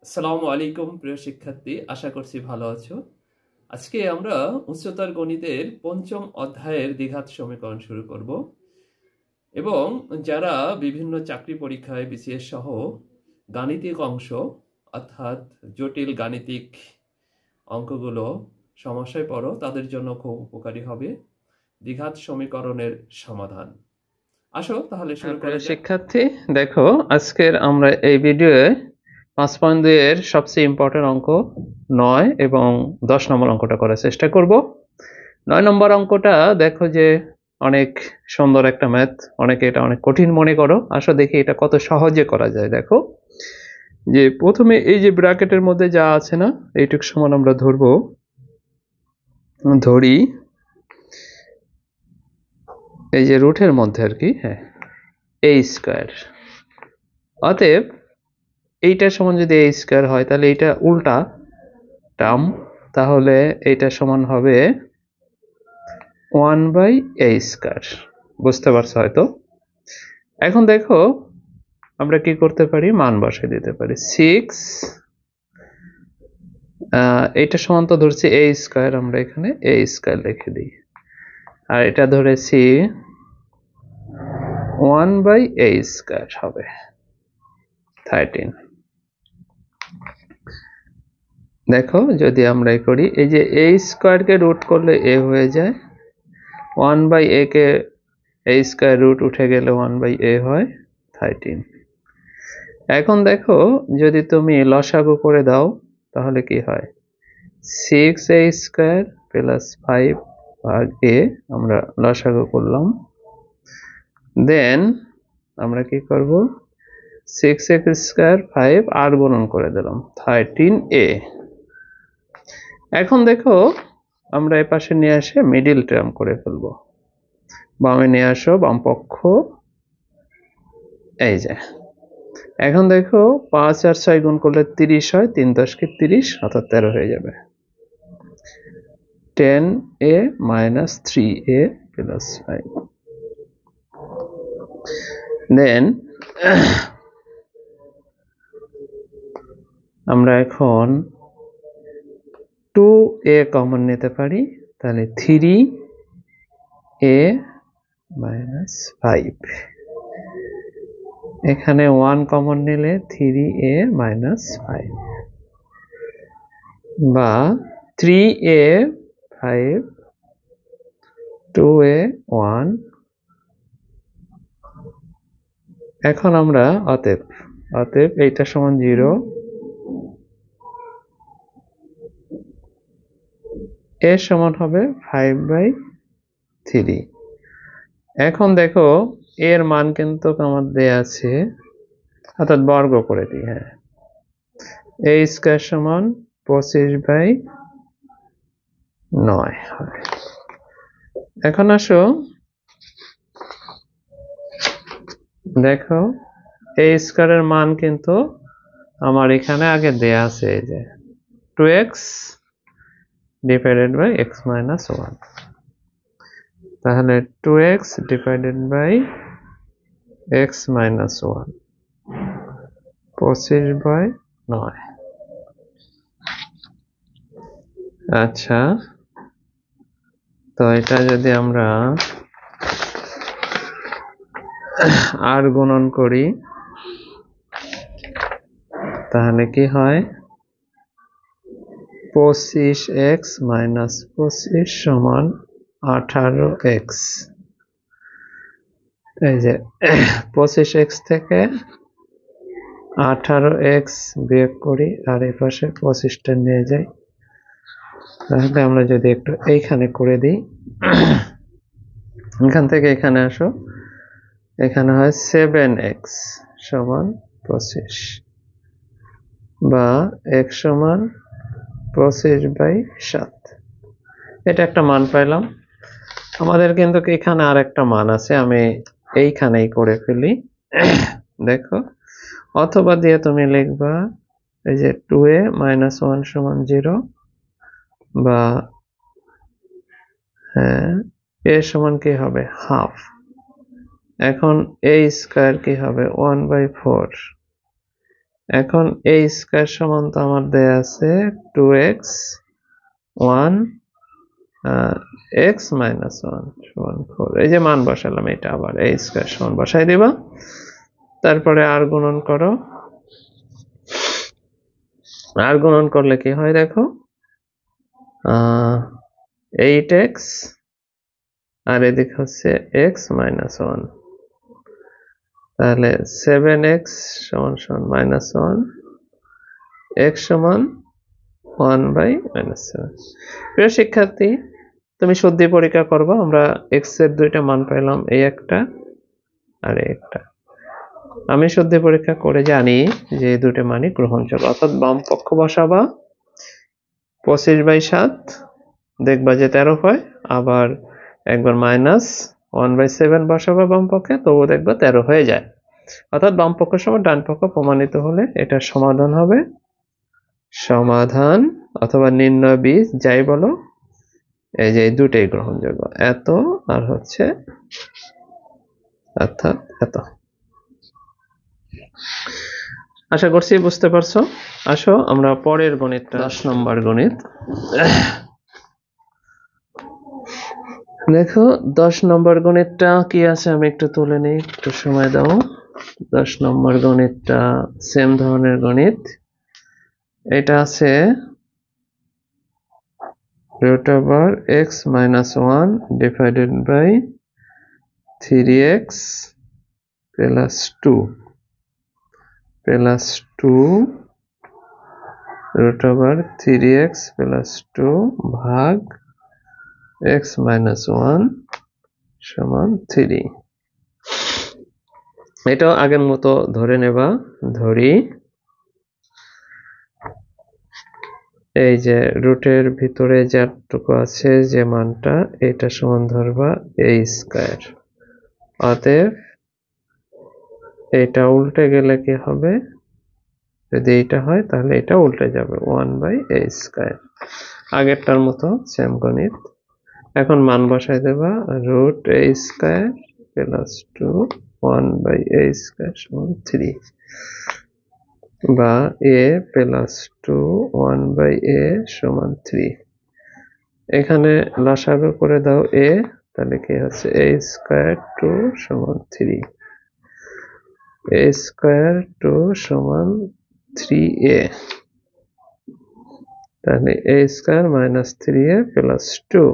আসসালামু আলাইকুম প্রিয় শিক্ষার্থী, আশা করছি ভালো আছো। আজকে আমরা উচ্চতর গণিতের পঞ্চম অধ্যায়ের দ্বিঘাত সমীকরণ শুরু করব এবং যারা বিভিন্ন চাকরি পরীক্ষায় বিসিএস সহ গাণিতিক অংশ অর্থাৎ জটিল গাণিতিক অঙ্কগুলো সমস্যায় পড়ো তাদের জন্য খুব উপকারী হবে দ্বিঘাত সমীকরণের সমাধান। আসো তাহলে শুরু করা যাক। শিক্ষার্থী দেখো, আজকের আমরা এই ভিডিওয়ে 5.2 এর সবচেয়ে ইম্পর্টেন্ট অঙ্ক 9 এবং 10 নম্বর অঙ্কটা করার চেষ্টা করব। 9 নম্বর অঙ্কটা দেখো যে অনেক সুন্দর একটা ম্যাথ, অনেকে এটা অনেক কঠিন মনে করো। আসো দেখি এটা কত সহজে করা যায়। দেখো যে প্রথমে এই যে ব্র্যাকেটের মধ্যে যা আছে না, এইটুক সমান আমরা ধরি এই যে রুটের মধ্যে আর কি, হ্যাঁ, a স্কয়ার। অতএব এইটার সমান যদি a স্কয়ার হয় তাহলে এটা উল্টা টার্ম, তাহলে এটা সমান হবে 1/a স্কয়ার। বুঝতে পারছো হয়তো। এখন দেখো আমরা কি করতে পারি, মান বসাই দিতে পারি। 6 এটা সমান তো ধরছি a স্কয়ার, আমরা এখানে a স্কয়ার লিখে দিই। আর এটা ধরেছি 1/a স্কয়ার হবে 13। দেখো যদি আমরা করি, এই যে a স্কয়ারকে রুট করলে a হয়ে যায়, 1/a K a square root উঠে গেলে 1/a হয় 13। এখন দেখো যদি তুমি লসাগু করে দাও তাহলে কি হয়, 6a স্কয়ার প্লাস 5 ভাগ a, আমরা লসাগু করলাম। দেন আমরা কি করব, 6x স্কয়ার 5 আর গুণন করে দিলাম 13a। এখন দেখো আমরা এই পাশে নিয়ে আসে মিডিল টার্ম করে ফেলবো। বামে নিয়ে আসো বাম পক্ষ, এই যে। এখন দেখো 5 আর 6 গুণ করলে 30 হয়, 3 10 কে 30 অর্থাৎ 13 হয়ে যাবে। 10a minus 3a plus 5। দেন আমরা এখন 2a কমন নিতে পারি, তাহলে 3a minus 5। এখানে 1 কমন নিলে 3a minus 5 বা 3a 5 2a 1। এখন আমরা অতএব এইটা সমান 0, এর সমান হবে 5/3। এখন দেখো এর মান কিন্তু আমার দেয়া আছে, অর্থাৎ বর্গ করে দিই, হ্যাঁ, a স্কয়ার সমান 25/9 হয়। এখন আসো দেখো a স্কয়ারের মান কিন্তু আমার এখানে আগে দেয়া আছে, এই যে 2x divided by x minus 1। তাহলে 2x divided by x minus 1 25/9। আচ্ছা, তো এটা যদি আমরা আর গুণন করি তাহলে কি হয়, 25x minus 25 সমান 18x। এই যে 25x থেকে 18x বিয়োগ করি আর এই পাশে 25টা নিয়ে যাই, তাহলে আমরা যদি একটু এইখানে করে দিই, এখান থেকে এখানে আসো, এখানে হয় 7x সমান 25 বা x সমান 25/7। এটা একটা মান পাইলাম। আমাদের কিন্তু এখানে আর একটা মান আছে, আমি এইখানেই করে ফেলি। দেখো, অথবা দিয়ে তুমি লিখবা এই যে 2a minus 1 সমান 0 বা হ্যাঁ a সমান কি হবে হাফ। এখন a স্কয়ার কি হবে 1/4 এখন a স্কয়ার সমান তো আমার দেয়া আছে 2x 1 x minus 1 সমান 4। এই যে মান বসালাম, এটা আবার a স্কয়ার সমান বসাই দিবা, তারপরে আর গুণন করো। আর গুণন করলে কি হয় দেখো, 8x আর এদিকে হচ্ছে x minus 1, তাহলে 7x সমান সমান minus 1, x সমান 1/-7। প্রিয় শিক্ষার্থী, তুমি শুদ্ধি পরীক্ষা করবা। আমরা x এর দুইটা মান পাইলাম, এই একটা আর এই একটা। আমি শুদ্ধি পরীক্ষা করে জানি যে এই দুটো মানই গ্রহণযোগ্য, অর্থাৎ বাম পক্ষ বসাবা 25/7, দেখবা যে 13 হয়। আবার একবার -1/7 বসাবা বাম পক্ষে, তবুও দেখবা 13 হয়ে যায়। অর্থাৎ বাম পক্ষ সমান ডান পক্ষ প্রমাণিত হলে এটার সমাধান হবে, সমাধান অথবা নির্ণয় বীজ যাই বলো, এই যে দুটোই গ্রহণযোগ্য, এত আর হচ্ছে অর্থাৎ এত। আশা করছি বুঝতে পারছো। আসো আমরা পরের গণিতটা, 10 নম্বর গণিত দেখো। 10 নম্বর গণিতটা কি আছে আমি একটু তুলে নিই, একটু সময় দাও। 10 নম্বর গণিতটা সেম ধরনের গণিত। এটা আছে √x - 1 divided by 3x plus 2 √3x plus 2 ভাগ x - 1 সমান 3। এটাও আগের মতো ধরে নেবা, ধরি এই যে রুটের ভিতরে যতটুকু আছে যে মানটা, এটা সমান ধরবা a স্কয়ার। অতএব এটা উল্টে গেলে কি হবে, যদি এটা হয় তাহলে এটা উল্টে যাবে 1/a স্কয়ার। আগেরটার মতো সেম গণিত। এখন মান বসাই দেবা, √a square plus 2 1/a square সমান 3, বা a প্লাস 2 1/a সমান 3। এখানে লসাগু করে দাও a, তাহলে কি হচ্ছে a স্কয়ার 2 সমান 3, a স্কয়ার 2 সমান 3a, তাহলে a square minus 3a plus 2।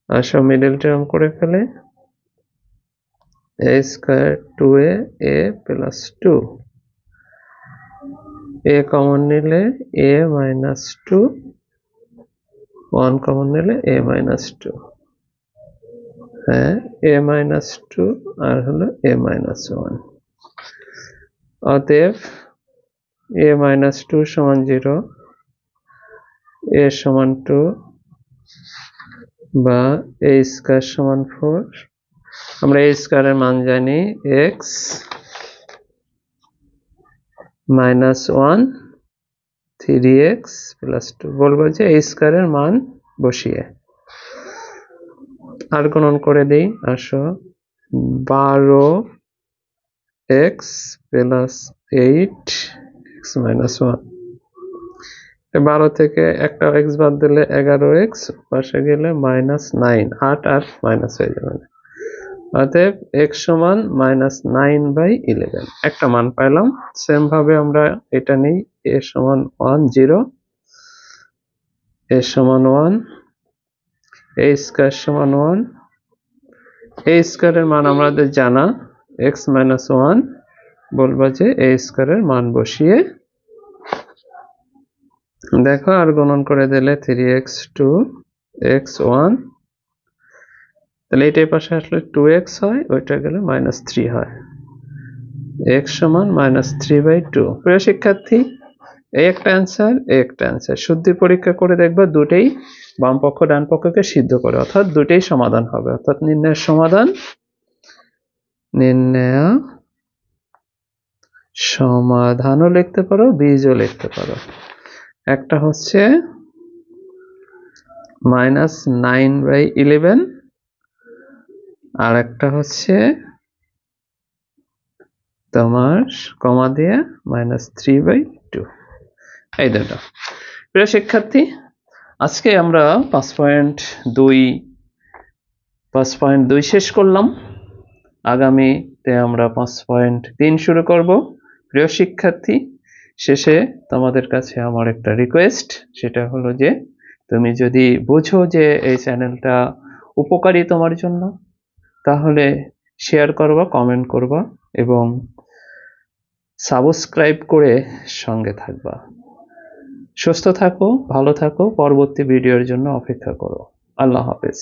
আসো মিডল টার্ম করে ফেলে, a square 2a a plus 2, a common নিলে a মাইনাস 2, 1 কমন নিলে a মাইনাস 2, হ্যাঁ a মাইনাস 2 আর হলো a মাইনাস 1। অতএব a মাইনাস 2 সমান 0, a সমান 2, বা a স্কয়ার সমান 4। আমরা a স্কয়ারের মান জানি x minus 1 3x plus 2, বলবো যে a স্কয়ারের মান বসিয়ে আর গুণন করে দেই। আসো 12x plus 8x minus 1, 12 থেকে একটা x বাদ দিলে 11x, পাশে গেলে -9, 8 আর মাইনাস হয়ে যাবে। অতএব x সমান -9/11, একটা মান পাইলাম। সেম ভাবে আমরা এটা নেই, a সমান 1 0, a সমান 1, a স্কয়ার সমান 1, a স্কয়ারের মান আমাদের জানা x - 1, বলবো যে a স্কয়ারের মান বসিয়ে দেখো আর গুণন করে দিলে 3x 2 x 1, তাহলে এটার পাশে আসলে 2x হয়, ওইটা গেলে -3 হয়, x সমান -3/2। প্রিয় শিক্ষার্থী, এই একটা অ্যান্সার, এই একটা অ্যান্সার। শুদ্ধি পরীক্ষা করে দেখবা দুটেই বাম পক্ষ ডান পক্ষকে সিদ্ধ করে, অর্থাৎ দুটেই সমাধান হবে। অর্থাৎ নির্ণয়ের সমাধান, নির্ণয় সমাধানও লিখতে পারো, বীজও লিখতে পারো। একটা হচ্ছে -9/11, আর একটা হচ্ছে তোমার কমা দিয়ে -3/2 এই দুটো। প্রিয় শিক্ষার্থী, আজকে আমরা 5.2 শেষ করলাম। আগামীতে আমরা 5.3 শুরু করব। প্রিয় শিক্ষার্থী, শেষে তোমাদের কাছে আমার একটা রিকোয়েস্ট, সেটা হলো যে তুমি যদি বুঝো যে এই চ্যানেলটা উপকারী তোমার জন্য, তাহলে শেয়ার করবা, কমেন্ট করবা এবং সাবস্ক্রাইব করে সঙ্গে থাকবা। সুস্থ থাকো, ভালো থাকো, পরবর্তী ভিডিওর জন্য অপেক্ষা করো। আল্লাহ হাফেজ।